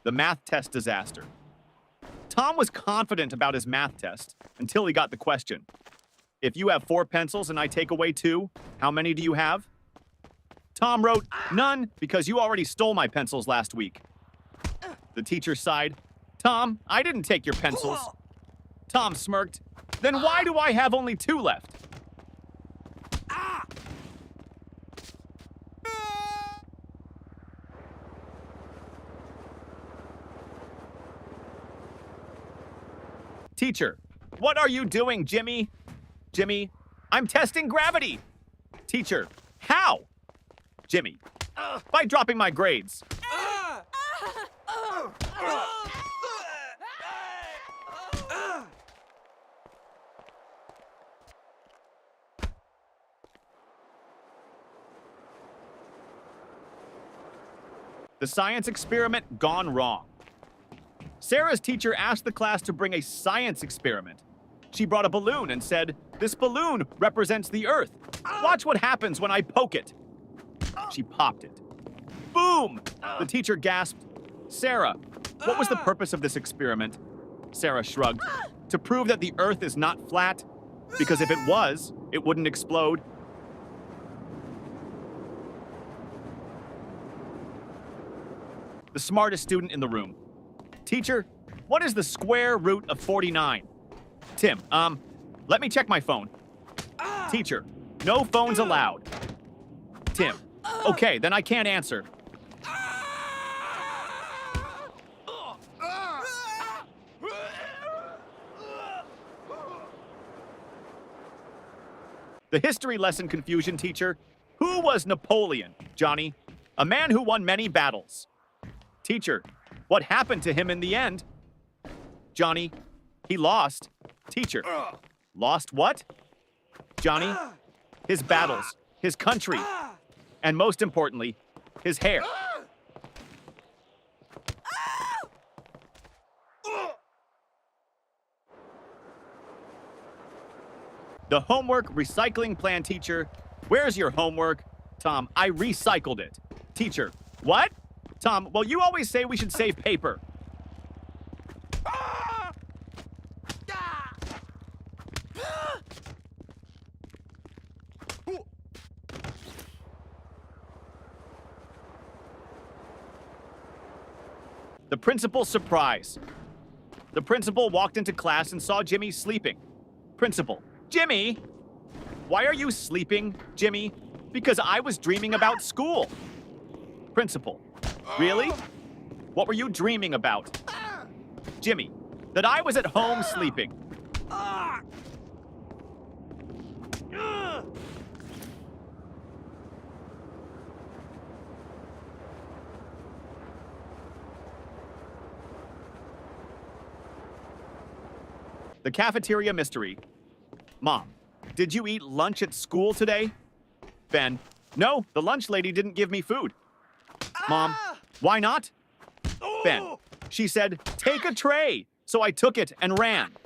The math test disaster. Tom was confident about his math test until he got the question. If you have 4 pencils and I take away 2, how many do you have? Tom wrote, none, because you already stole my pencils last week. The teacher sighed. Tom, I didn't take your pencils. Tom smirked. Then why do I have only 2 left? Teacher, what are you doing, Jimmy? Jimmy, I'm testing gravity. Teacher, how? Jimmy, by dropping my grades. The science experiment gone wrong. Sarah's teacher asked the class to bring a science experiment. She brought a balloon and said, "This balloon represents the Earth. Watch what happens when I poke it." She popped it. Boom! The teacher gasped, "Sarah, what was the purpose of this experiment?" Sarah shrugged. "To prove that the Earth is not flat, because if it was, it wouldn't explode." The smartest student in the room. Teacher, what is the square root of 49? Tim, let me check my phone. Teacher, no phones allowed. Tim, okay, then I can't answer. The history lesson confusion teacher. Who was Napoleon, Johnny? A man who won many battles. Teacher, what happened to him in the end? Johnny, he lost. Teacher, lost what? Johnny, his battles, his country, and most importantly, his hair. The homework recycling plan teacher. Where's your homework? Tom, I recycled it. Teacher, what? Tom, well, you always say we should save paper. The principal's surprise. The principal walked into class and saw Jimmy sleeping. Principal, Jimmy! Why are you sleeping, Jimmy? Because I was dreaming about school. Principal, really? What were you dreaming about? Jimmy, that I was at home sleeping. The cafeteria mystery. Mom, did you eat lunch at school today? Ben, no, the lunch lady didn't give me food. Mom, why not? Ben, she said, take a tray. So I took it and ran.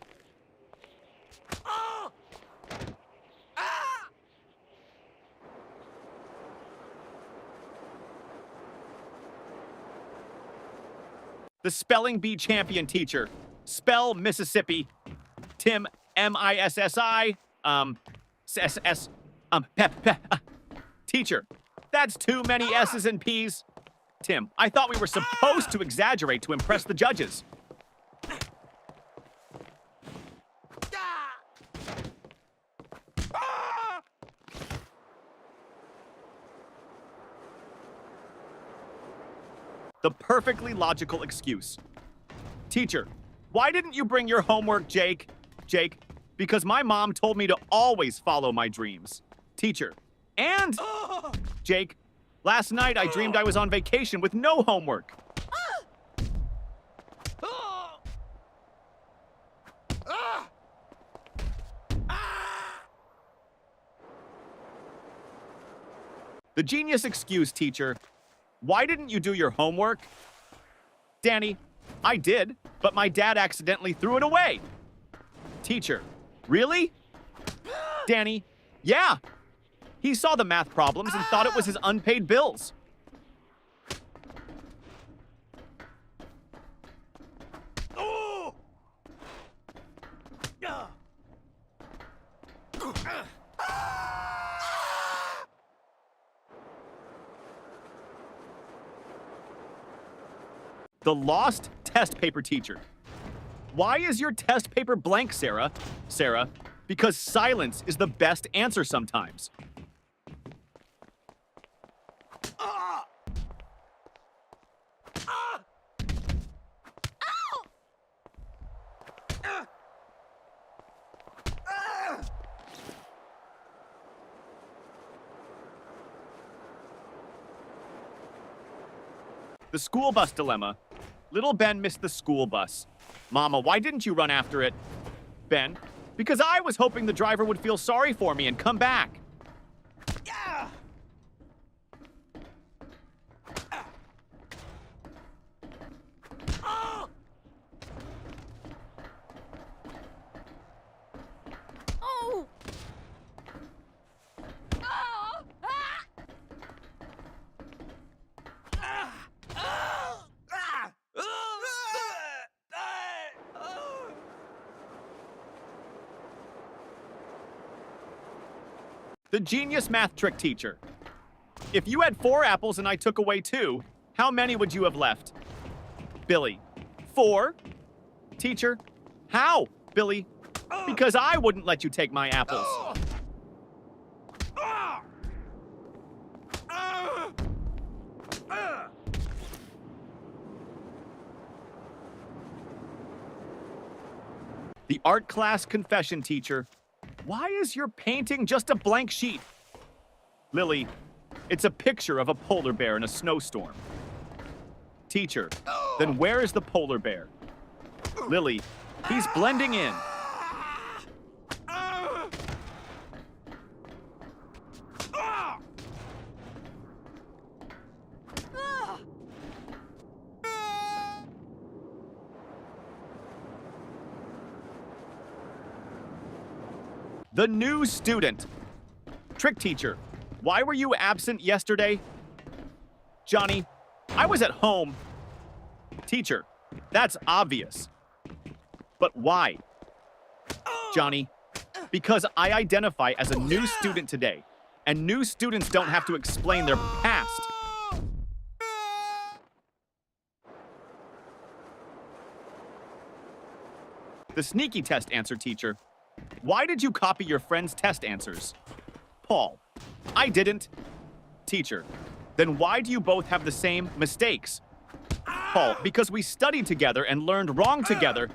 The spelling bee champion teacher. Spell Mississippi. Tim, M-I-S-S-I, S-S, Teacher, that's too many S's and P's. Tim, I thought we were supposed to exaggerate to impress the judges. The perfectly logical excuse. Teacher, why didn't you bring your homework, Jake? Jake, because my mom told me to always follow my dreams. Teacher, and Jake, last night I dreamed I was on vacation with no homework. The genius excuse, teacher. Why didn't you do your homework? Danny, I did, but my dad accidentally threw it away. Teacher, really? Danny, yeah. He saw the math problems and thought it was his unpaid bills. The lost test paper teacher. Why is your test paper blank, Sarah? Sarah, because silence is the best answer sometimes. The school bus dilemma. Little Ben missed the school bus. Mama, why didn't you run after it? Ben, because I was hoping the driver would feel sorry for me and come back. Yeah. Oh. Oh. The genius math trick teacher. If you had 4 apples and I took away 2, how many would you have left? Billy, 4? Teacher, how? Billy, because I wouldn't let you take my apples. The art class confession teacher. Why is your painting just a blank sheet? Lily, it's a picture of a polar bear in a snowstorm. Teacher, then where is the polar bear? Lily, he's blending in. The new student. Trick teacher, why were you absent yesterday? Johnny, I was at home. Teacher, that's obvious. But why? Johnny, because I identify as a new student today, and new students don't have to explain their past. The sneaky test answer teacher. Why did you copy your friend's test answers? Paul, I didn't. Teacher, then why do you both have the same mistakes? Paul, because we studied together and learned wrong together.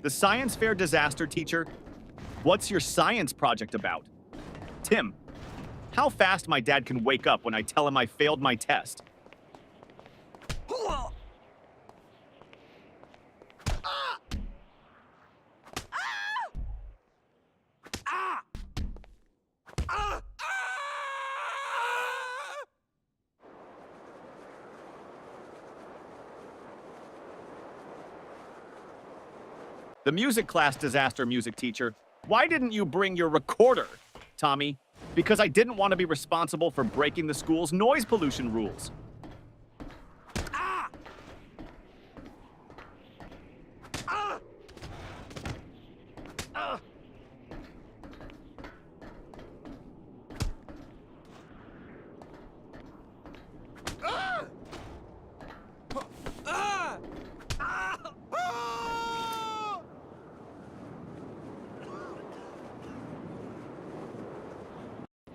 The science fair disaster teacher. What's your science project about? Tim, how fast my dad can wake up when I tell him I failed my test. The music class disaster music teacher. Why didn't you bring your recorder? Tommy, because I didn't want to be responsible for breaking the school's noise pollution rules.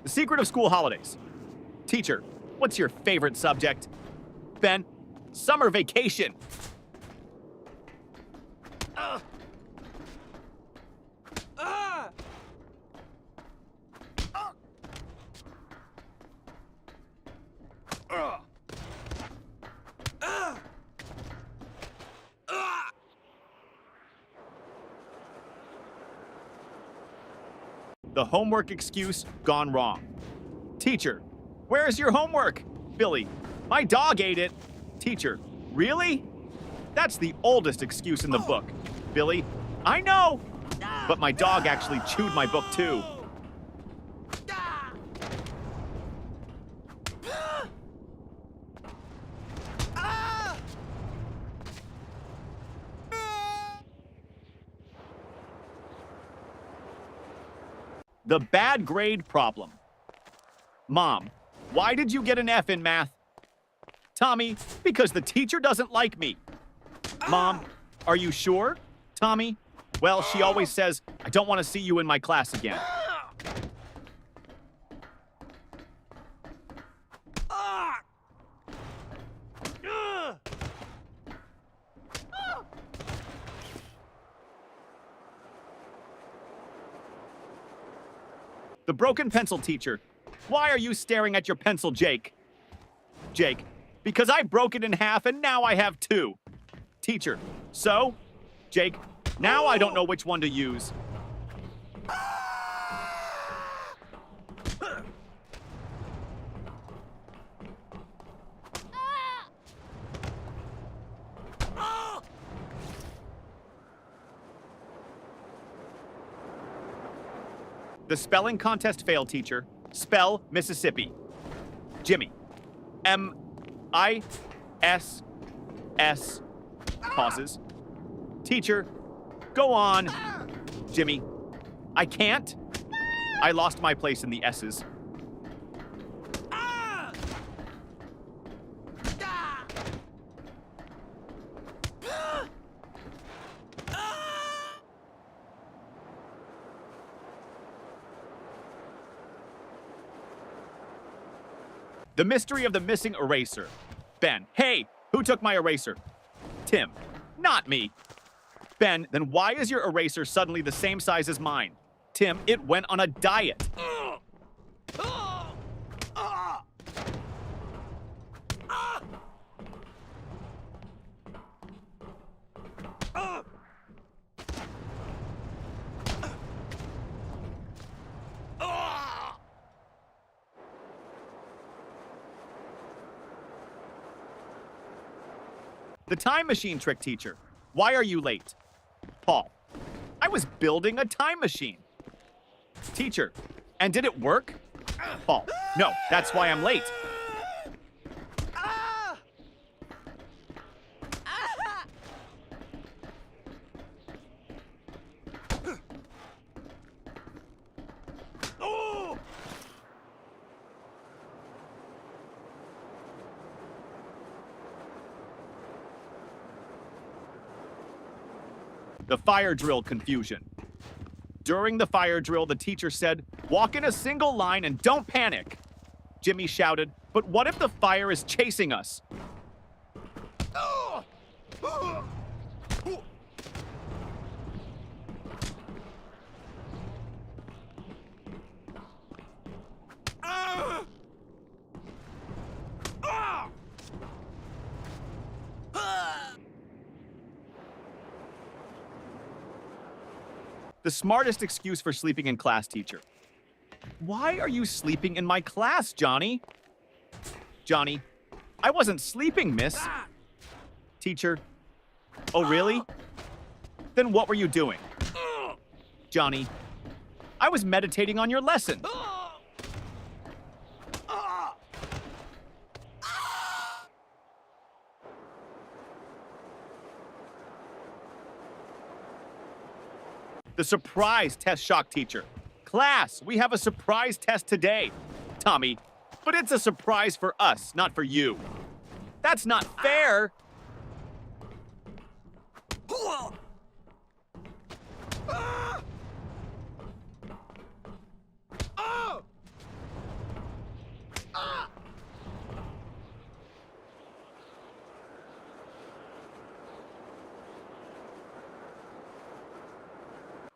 The secret of school holidays. Teacher, what's your favorite subject? Ben, summer vacation. The homework excuse gone wrong. Teacher, where's your homework? Billy, my dog ate it. Teacher, really? That's the oldest excuse in the book. Billy, I know. But my dog actually chewed my book too. The bad grade problem. Mom, why did you get an F in math? Tommy, because the teacher doesn't like me. Mom, are you sure? Tommy, well, she always says, I don't want to see you in my class again. The broken pencil teacher. Why are you staring at your pencil, Jake? Jake, because I broke it in half and now I have two. Teacher, so? Jake, now I don't know which one to use. The spelling contest failed, teacher. Spell Mississippi. Jimmy. M-I-S-S. Pauses. Teacher, go on. Jimmy. I can't. I lost my place in the S's. The mystery of the missing eraser. Ben, hey, who took my eraser? Tim, not me. Ben, then why is your eraser suddenly the same size as mine? Tim, it went on a diet. The time machine trick teacher. Why are you late? Paul. I was building a time machine. Teacher. And did it work? Paul. No, that's why I'm late. The fire drill confusion. During the fire drill, the teacher said, walk in a single line and don't panic. Jimmy shouted, but what if the fire is chasing us? The smartest excuse for sleeping in class, teacher. Why are you sleeping in my class, Johnny? Johnny, I wasn't sleeping, miss. Teacher, oh really? Then what were you doing? Johnny, I was meditating on your lesson. The surprise test shock teacher. Class, we have a surprise test today. Tommy, but it's a surprise for us, not for you. That's not fair.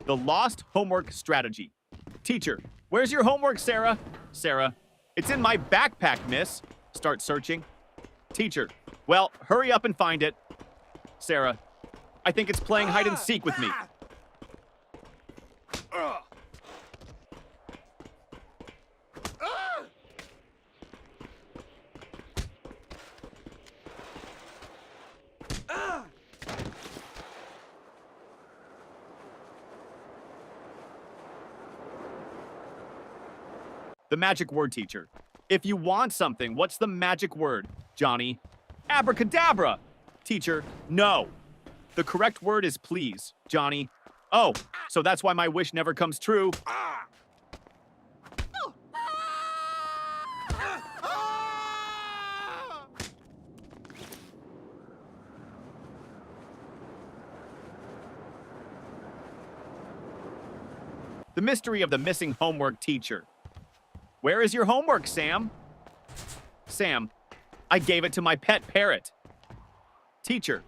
The lost homework strategy. Teacher, where's your homework, Sarah? Sarah, it's in my backpack, miss. Start searching. Teacher, well, hurry up and find it. Sarah, I think it's playing hide and seek with me. The magic word, teacher. If you want something, what's the magic word, Johnny? Abracadabra! Teacher, no. The correct word is please, Johnny. Oh, so that's why my wish never comes true. The mystery of the missing homework teacher. Where is your homework, Sam? Sam, I gave it to my pet parrot. Teacher,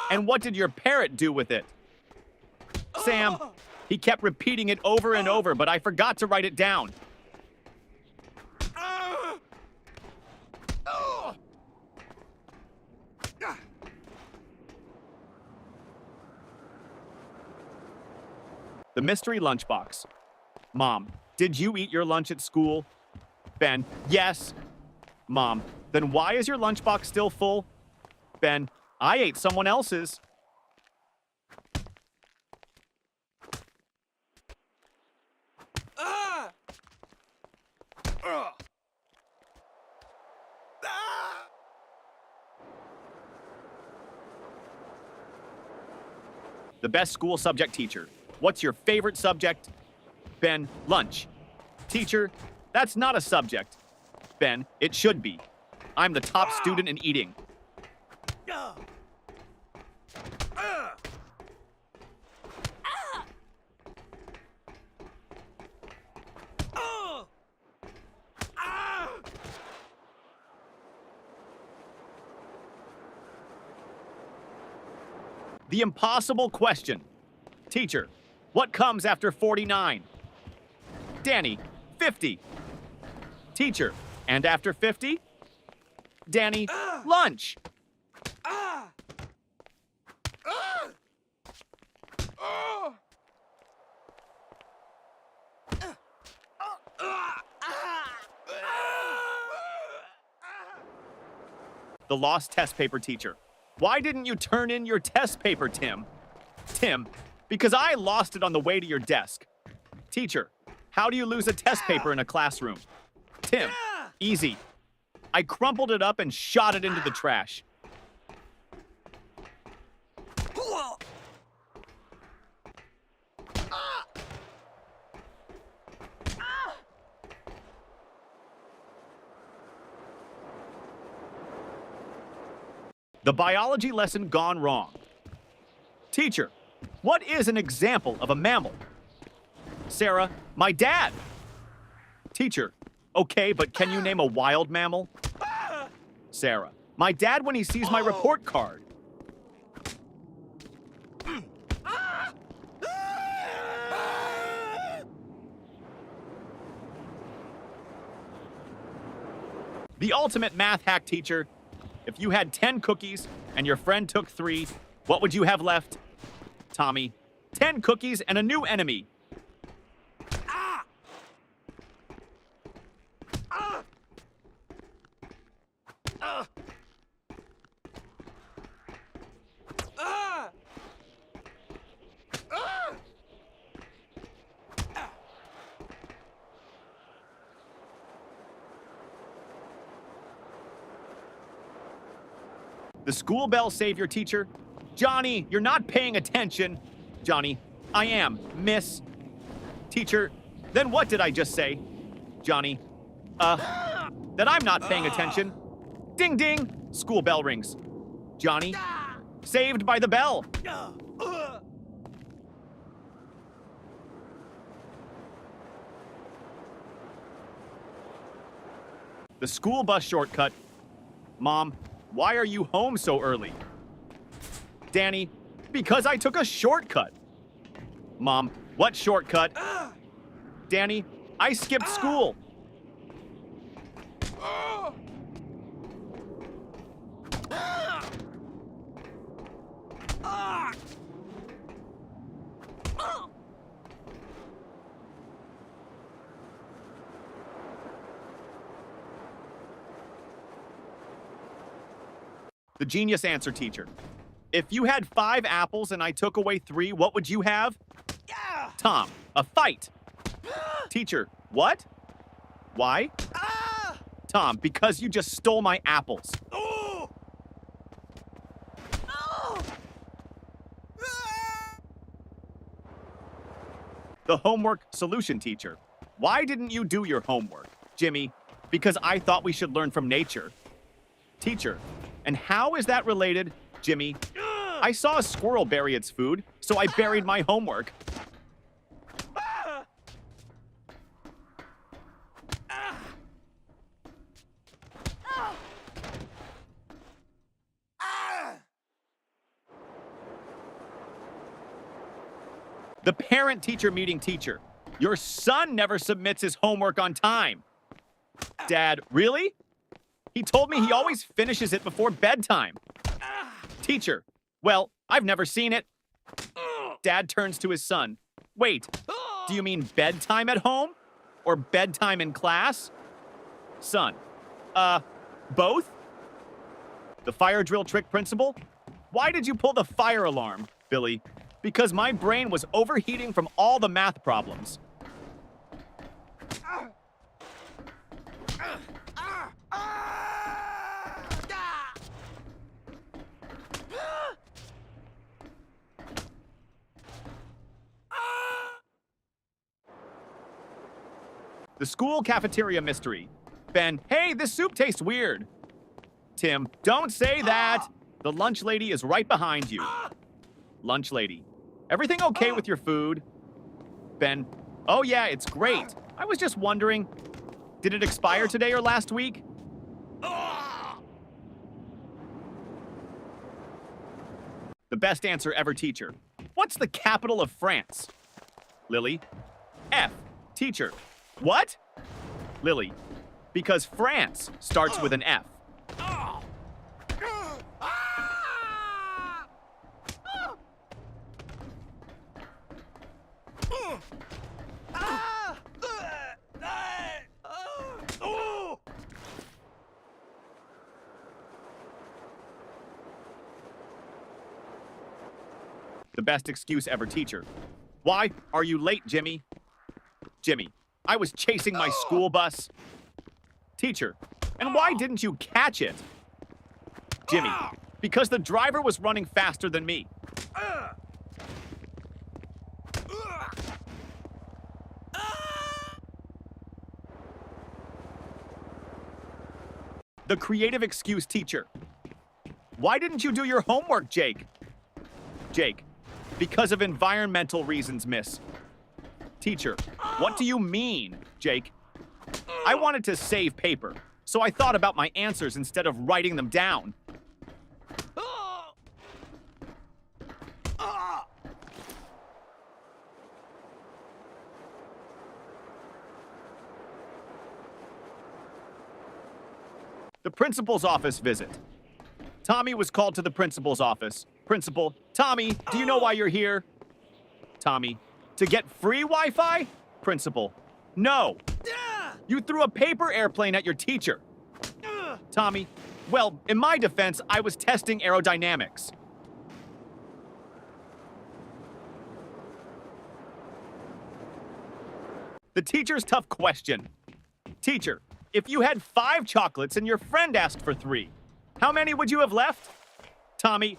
and what did your parrot do with it? Sam, he kept repeating it over and over, but I forgot to write it down. The mystery lunchbox. Mom, did you eat your lunch at school? Ben, yes. Mom, then why is your lunchbox still full? Ben, I ate someone else's. The best school subject teacher. What's your favorite subject? Ben, lunch. Teacher, that's not a subject. Ben, it should be. I'm the top student in eating. The impossible question. Teacher, what comes after 49? Danny, 50. Teacher, and after 50? Danny, lunch. The lost test paper teacher. Why didn't you turn in your test paper, Tim? Tim, because I lost it on the way to your desk. Teacher, how do you lose a test paper in a classroom? Tim, easy. I crumpled it up and shot it into the trash. The biology lesson gone wrong. Teacher, what is an example of a mammal? Sarah, my dad. Teacher, okay, but can you name a wild mammal? Sarah, my dad when he sees my report card. The ultimate math hack teacher. If you had 10 cookies and your friend took 3, what would you have left? Tommy, 10 cookies and a new enemy. The school bell savior teacher. Johnny, you're not paying attention. Johnny, I am, miss. Teacher, then what did I just say? Johnny, that I'm not paying attention. Ding ding, school bell rings. Johnny, saved by the bell. The school bus shortcut. Mom, why are you home so early? Danny, because I took a shortcut. Mom, what shortcut? Danny, I skipped school. The genius answer teacher. If you had 5 apples and I took away 3, what would you have? Tom, a fight. Teacher, what? Why? Tom, because you just stole my apples. The homework solution teacher. Why didn't you do your homework? Jimmy, because I thought we should learn from nature. Teacher, and how is that related? Jimmy, I saw a squirrel bury its food, so I buried my homework. The parent-teacher meeting teacher. Your son never submits his homework on time. Dad, really? He told me he always finishes it before bedtime. Teacher, well, I've never seen it. Dad turns to his son. Wait, do you mean bedtime at home? Or bedtime in class? Son, both? The fire drill trick principal? Why did you pull the fire alarm, Billy? Because my brain was overheating from all the math problems. The school cafeteria mystery. Ben, hey, this soup tastes weird. Tim, don't say that. The lunch lady is right behind you. Lunch lady, everything okay with your food? Ben, oh yeah, it's great. I was just wondering, did it expire today or last week? The best answer ever teacher. What's the capital of France? Lily, F. Teacher, what? Lily, because France starts with an F. The best excuse ever teacher. Why are you late, Jimmy? Jimmy, I was chasing my school bus. Teacher, and why didn't you catch it? Jimmy, because the driver was running faster than me. The creative excuse teacher. Why didn't you do your homework, Jake? Jake, because of environmental reasons, miss. Teacher, what do you mean, Jake? I wanted to save paper, so I thought about my answers instead of writing them down. The principal's office visit. Tommy was called to the principal's office. Principal, Tommy, do you know why you're here? Tommy, to get free Wi-Fi? Principal, no. You threw a paper airplane at your teacher. Tommy, well, in my defense, I was testing aerodynamics. The teacher's tough question. Teacher, if you had 5 chocolates and your friend asked for 3, how many would you have left? Tommy,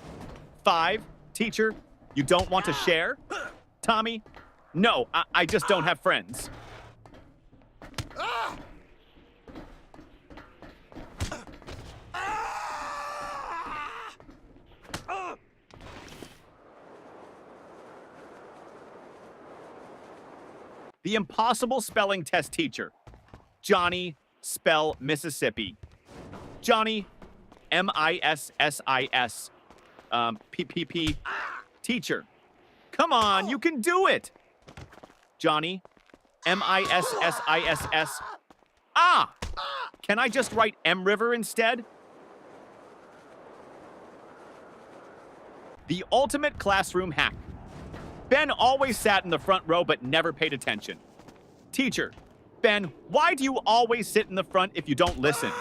5. Teacher, you don't want to share? Tommy, no, I just don't have friends. The impossible spelling test teacher. Johnny, spell Mississippi. Johnny, M-I-S-S-I-S. P-P-P. Teacher, come on, you can do it. Johnny, M-I-S-S-I-S-S. Ah! Can I just write M River instead? The ultimate classroom hack. Ben always sat in the front row but never paid attention. Teacher, Ben, why do you always sit in the front if you don't listen?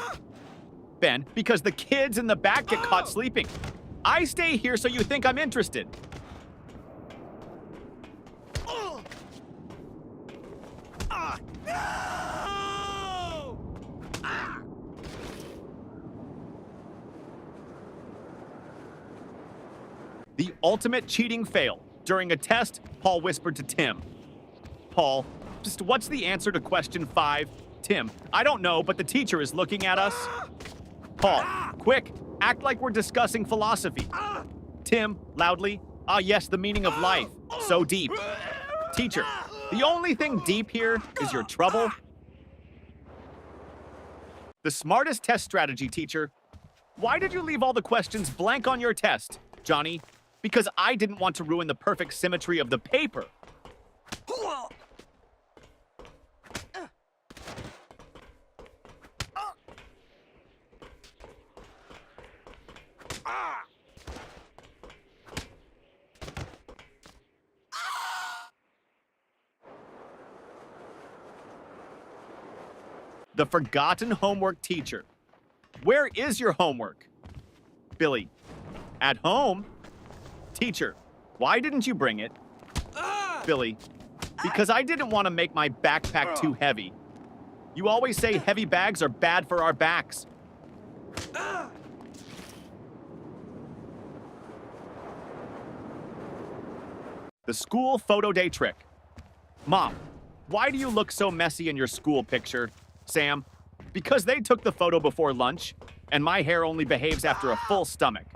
Ben, because the kids in the back get caught sleeping. I stay here so you think I'm interested. The ultimate cheating fail. During a test, Paul whispered to Tim. Paul, just what's the answer to question 5? Tim, I don't know, but the teacher is looking at us. Paul, quick, act like we're discussing philosophy. Tim, loudly, ah yes, the meaning of life. So deep. Teacher, the only thing deep here is your trouble. The smartest test strategy, teacher. Why did you leave all the questions blank on your test, Johnny? Because I didn't want to ruin the perfect symmetry of the paper. The forgotten homework teacher. Where is your homework? Billy, at home? Teacher, why didn't you bring it? Billy, because I didn't want to make my backpack too heavy. You always say heavy bags are bad for our backs. The school photo day trick. Mom, why do you look so messy in your school picture? Sam, because they took the photo before lunch, and my hair only behaves after a full stomach.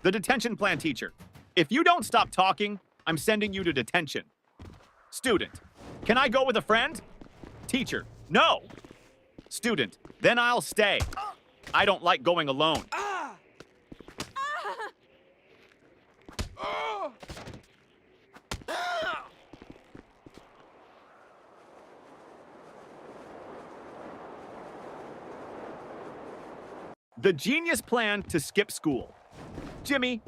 The detention plan teacher. If you don't stop talking, I'm sending you to detention. Student, can I go with a friend? Teacher, no. Student, then I'll stay. I don't like going alone. The genius plan to skip school. Jimmy,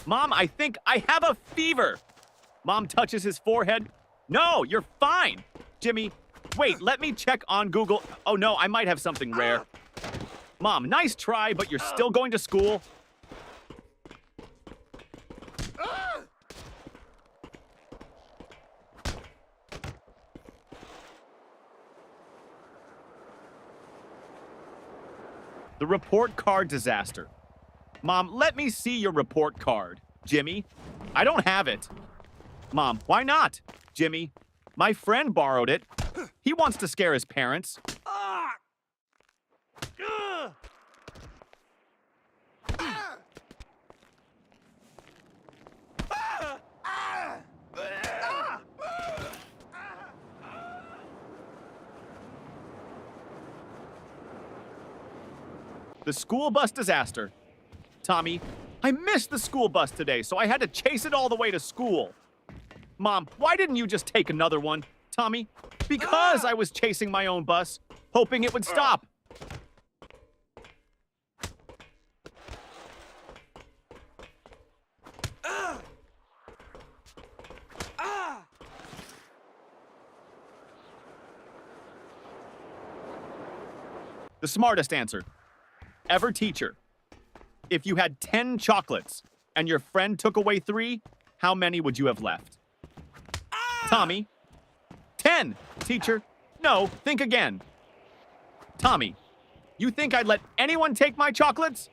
Mom, I think I have a fever. Mom touches his forehead. No, you're fine. Jimmy, wait, let me check on Google. Oh no, I might have something rare. Mom, nice try, but you're still going to school. The report card disaster. Mom, let me see your report card. Jimmy, I don't have it. Mom, why not? Jimmy, my friend borrowed it. He wants to scare his parents. The school bus disaster. Tommy, I missed the school bus today, so I had to chase it all the way to school. Mom, why didn't you just take another one? Tommy, because I was chasing my own bus, hoping it would stop. The smartest answer. Ever teacher. If you had 10 chocolates and your friend took away 3, how many would you have left? Tommy. 10, teacher. No, think again. Tommy, you think I'd let anyone take my chocolates?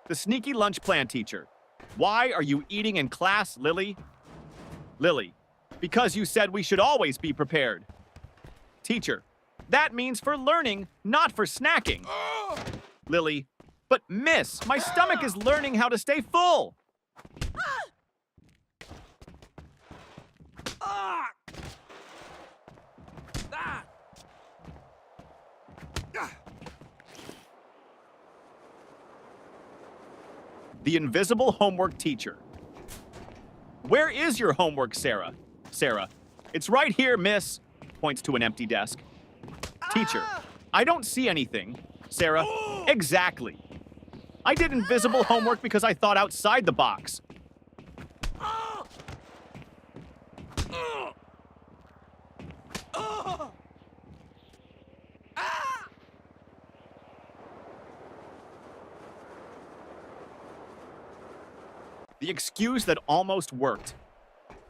The sneaky lunch plan teacher. Why are you eating in class, Lily? Lily, because you said we should always be prepared. Teacher, that means for learning, not for snacking. Lily, but miss, my stomach is learning how to stay full. The invisible homework teacher. Where is your homework, Sarah? Sarah, it's right here, miss. Points to an empty desk. Teacher, I don't see anything. Sarah, exactly. I did invisible homework because I thought outside the box. The excuse that almost worked.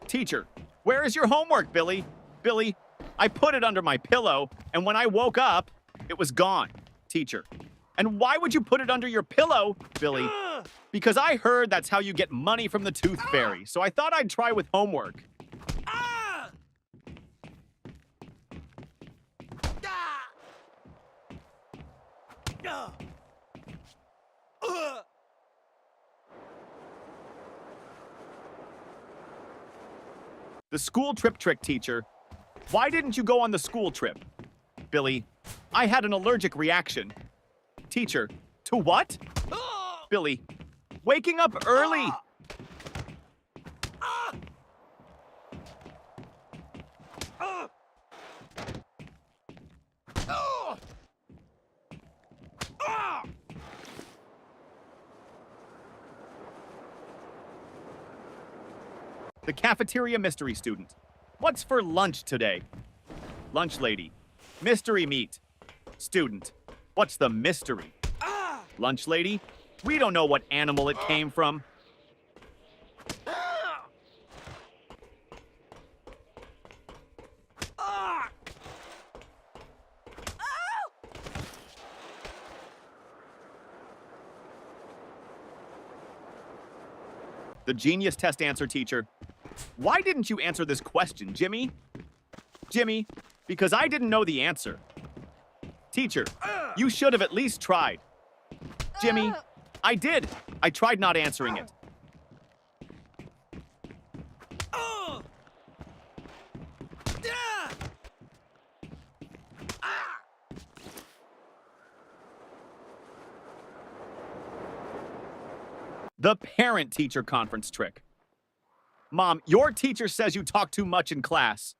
Teacher, where is your homework, Billy? Billy, I put it under my pillow, and when I woke up, it was gone. Teacher, and why would you put it under your pillow, Billy? Because I heard that's how you get money from the Tooth Fairy, so I thought I'd try with homework. The school trip trick, teacher. Why didn't you go on the school trip? Billy, I had an allergic reaction. Teacher, to what? Billy, waking up early. The cafeteria mystery student. What's for lunch today? Lunch lady. Mystery meat. Student. What's the mystery? Lunch lady. We don't know what animal it came from. The genius test answer, teacher. Why didn't you answer this question, Jimmy? Jimmy, because I didn't know the answer. Teacher, you should have at least tried. Jimmy, I did. I tried not answering it. The parent-teacher conference trick. Mom, your teacher says you talk too much in class.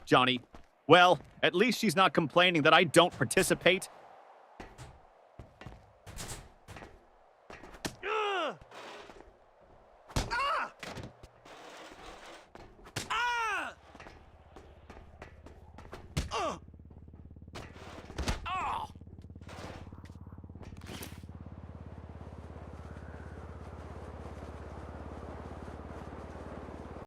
Johnny, well, at least she's not complaining that I don't participate.